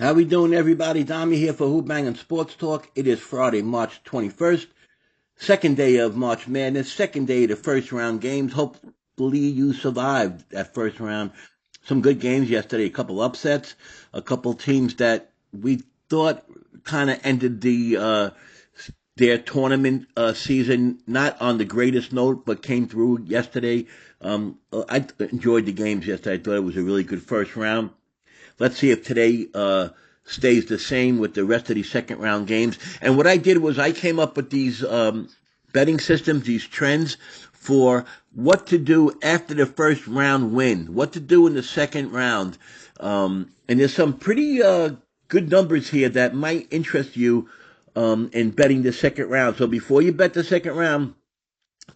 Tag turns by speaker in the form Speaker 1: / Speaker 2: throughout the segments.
Speaker 1: How we doing, everybody? Dami here for Who-Bangin Sports Talk. It is Friday, March 21st, second day of March Madness, second day of the first round games. Hopefully you survived that first round. Some good games yesterday, a couple upsets, a couple teams that we thought kind of ended their tournament season not on the greatest note, but came through yesterday. I enjoyed the games yesterday. I thought it was a really good first round. Let's see if today stays the same with the rest of these second round games. And what I did was I came up with these betting systems, these trends for what to do after the first round win, what to do in the second round. And there's some pretty good numbers here that might interest you in betting the second round. So before you bet the second round,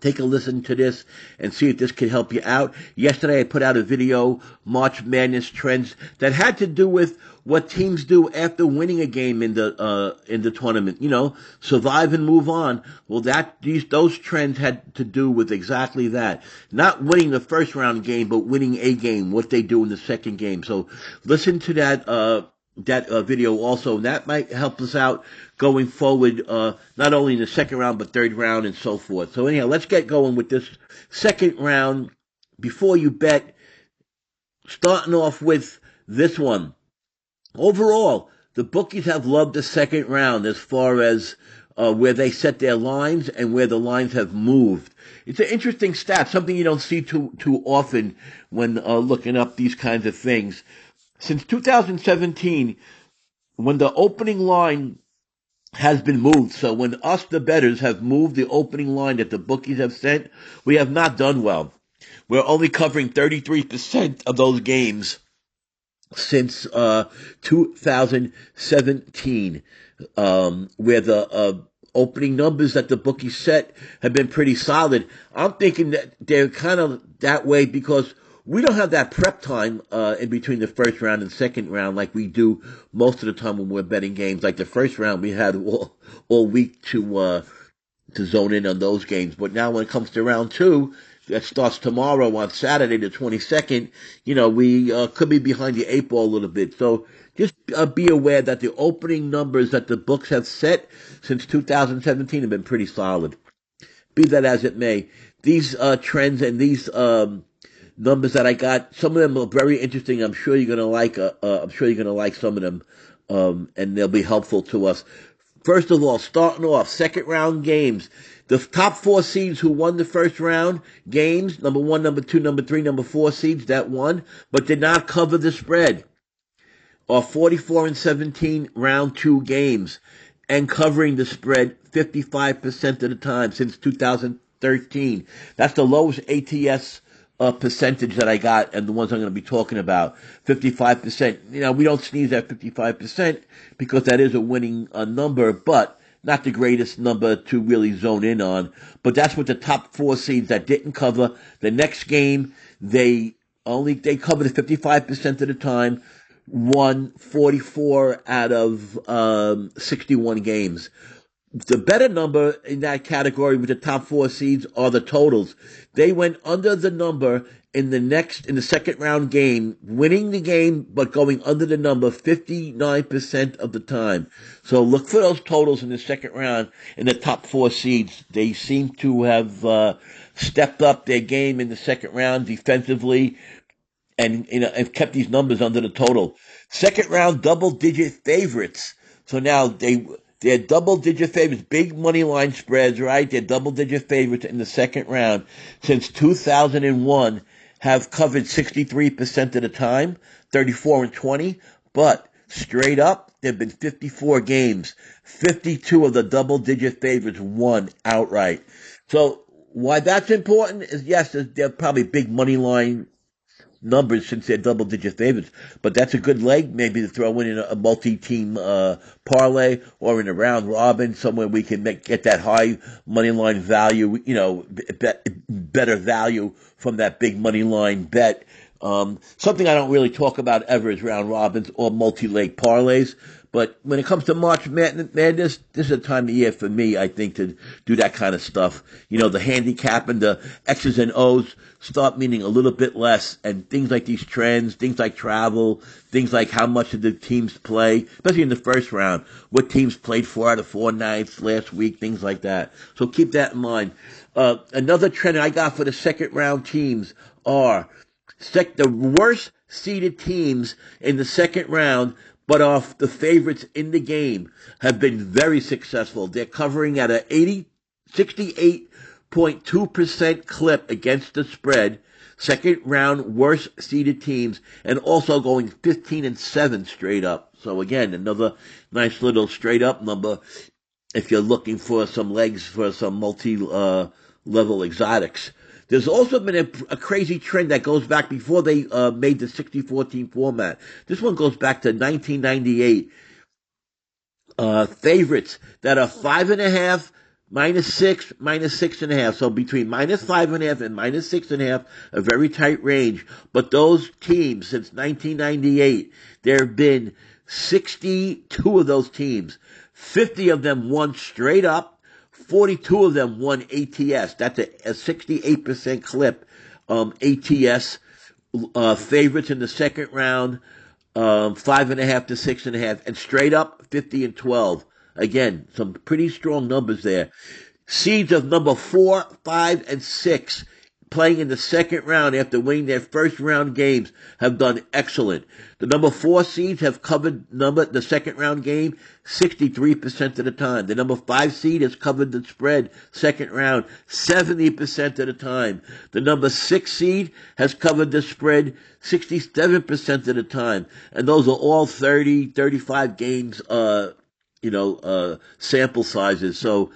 Speaker 1: take a listen to this and see if this can help you out. Yesterday I put out a video, March Madness trends, that had to do with what teams do after winning a game in the tournament. You know, survive and move on. Well, those trends had to do with exactly that. Not winning the first round game, but winning a game, what they do in the second game. So listen to that video also, and that might help us out going forward, not only in the second round, but third round and so forth. So anyhow, let's get going with this second round. Before you bet, starting off with this one. Overall, the bookies have loved the second round as far as where they set their lines and where the lines have moved. It's an interesting stat, something you don't see too often when looking up these kinds of things. Since 2017, when the opening line has been moved, so when us, the bettors, have moved the opening line that the bookies have sent, we have not done well. We're only covering 33% of those games since 2017, where the opening numbers that the bookies set have been pretty solid. I'm thinking that they're kind of that way because we don't have that prep time in between the first round and second round like we do most of the time when we're betting games. Like the first round, we had all week to zone in on those games. But now when it comes to round two, that starts tomorrow on Saturday the 22nd, we could be behind the eight ball a little bit. So just be aware that the opening numbers that the books have set since 2017 have been pretty solid. Be that as it may, these trends and these numbers that I got, some of them are very interesting. I'm sure you're gonna like. I'm sure you're gonna like some of them, and they'll be helpful to us. First of all, starting off second round games, the top four seeds who won the first round games, number one, number two, number three, number four seeds that won, but did not cover the spread, are 44-17 round two games, and covering the spread 55% of the time since 2013. That's the lowest ATS percentage that I got, and the ones I'm going to be talking about, 55%. We don't sneeze at 55% because that is a winning number, but not the greatest number to really zone in on. But that's what the top four seeds that didn't cover the next game, they covered it 55% of the time, won 44 out of 61 games. The better number in that category with the top four seeds are the totals. They went under the number in the second round game, winning the game, but going under the number 59% of the time. So look for those totals in the second round in the top four seeds. They seem to have stepped up their game in the second round defensively and have kept these numbers under the total. Second round double-digit favorites. So now they're double-digit favorites, big money line spreads, right? They're double-digit favorites in the second round since 2001, have covered 63% of the time, 34-20, but straight up, there have been 54 games. 52 of the double-digit favorites won outright. So why that's important is, yes, they're probably big money line numbers since they're double-digit favorites, but that's a good leg maybe to throw in a multi-team parlay or in a round robin somewhere we can get that high money line value, better value from that big money line bet. Something I don't really talk about ever is round robins or multi-leg parlays, But when it comes to March Madness, this is a time of year for me, I think, to do that kind of stuff. The handicapping, the X's and O's start meaning a little bit less, and things like these trends, things like travel, things like how much did the teams play, especially in the first round, what teams played 4 out of 4 nights last week, things like that. So keep that in mind. Another trend I got for the second round teams are the worst seeded teams in the second round, but off the favorites in the game, have been very successful. They're covering at a 68.2% clip against the spread. Second round worst seeded teams, and also going 15-7 straight up. So again, another nice little straight up number if you're looking for some legs for some multi-level exotics. There's also been a crazy trend that goes back before they made the 64-team format. This one goes back to 1998. Favorites that are 5.5, -6, -6.5. So between -5.5 and -6.5, a very tight range. But those teams since 1998, there have been 62 of those teams. 50 of them won straight up. 42 of them won ATS. That's a 68% clip. ATS favorites in the second round, 5.5 to 6.5, and straight up 50-12. Again, some pretty strong numbers there. Seeds of number 4, 5, and 6 playing in the second round after winning their first round games have done excellent. The number 4 seeds have covered the second round game 63% of the time. The number 5 seed has covered the spread second round 70% of the time. The number 6 seed has covered the spread 67% of the time. And those are all 30, 35 games, sample sizes. So,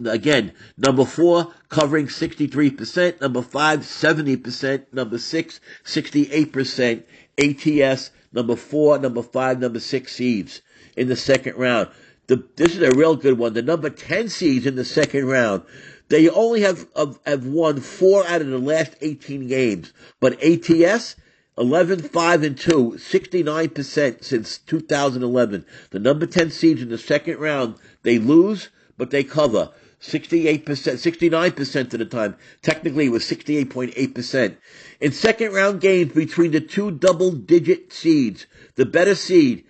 Speaker 1: again, number 4 covering 63%, number 5 70%, number 6 68%, ATS, number 4, number 5, number 6 seeds in the second round. This is a real good one. The number 10 seeds in the second round, they only have won 4 out of the last 18 games, but ATS 11, 5, and 2, 69% since 2011. The number 10 seeds in the second round, they lose, but they cover. 68%, 69% of the time. Technically, it was 68.8%. In second round games between the two double-digit seeds, the better seed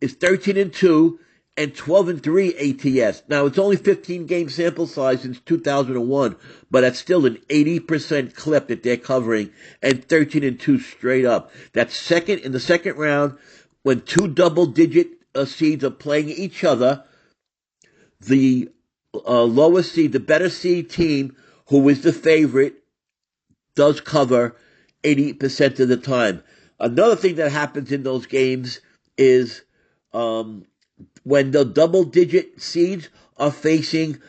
Speaker 1: is 13-2 and 12-3 ATS. Now, it's only 15-game sample size since 2001, but that's still an 80% clip that they're covering, and 13-2 straight up. That's second in the second round when two double-digit seeds are playing each other. The lowest seed, the better seed team, who is the favorite, does cover 80% of the time. Another thing that happens in those games is when the double-digit seeds are facing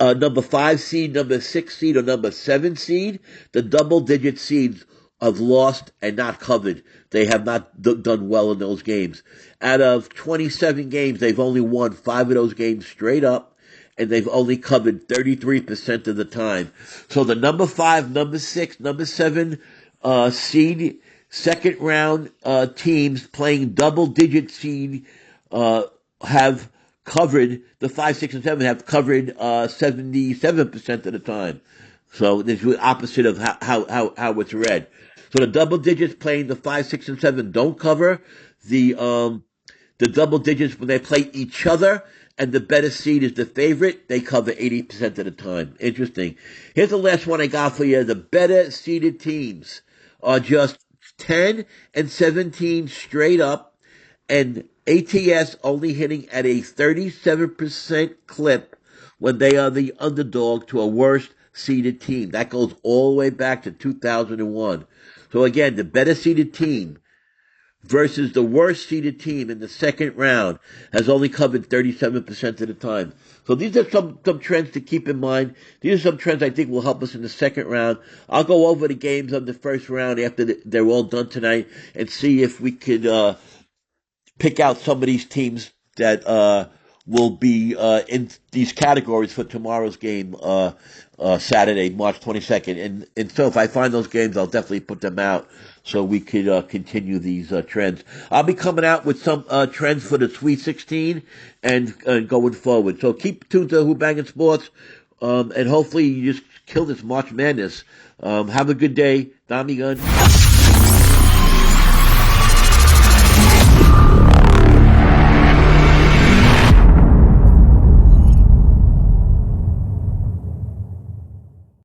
Speaker 1: number 5 seed, number 6 seed, or number 7 seed, the double-digit seeds have lost and not covered. They have not done well in those games. Out of 27 games, they've only won 5 of those games straight up, and they've only covered 33% of the time. So the number 5, number 6, number 7 seed, second round teams playing double-digit seed have covered, the 5, 6, and 7 have covered 77% of the time. So this is the opposite of how it's read. So the double digits playing the 5, 6, and 7 don't cover. The double digits when they play each other, and the better seed is the favorite, they cover 80% of the time. Interesting. Here's the last one I got for you. The better seeded teams are just 10 and 17 straight up, and ATS only hitting at a 37% clip when they are the underdog to a worst seeded team. That goes all the way back to 2001. So again, the better seeded team versus the worst seeded team in the second round has only covered 37% of the time. So these are some trends to keep in mind. These are some trends I think will help us in the second round. I'll go over the games of the first round after they're all done tonight and see if we could pick out some of these teams that will be in these categories for tomorrow's game, Saturday, March 22nd. And so if I find those games, I'll definitely put them out so we could continue these trends. I'll be coming out with some trends for the Sweet 16 and going forward. So keep tuned to Who-Bangin Sports, and hopefully you just kill this March Madness. Have a good day. Tommy Gunn.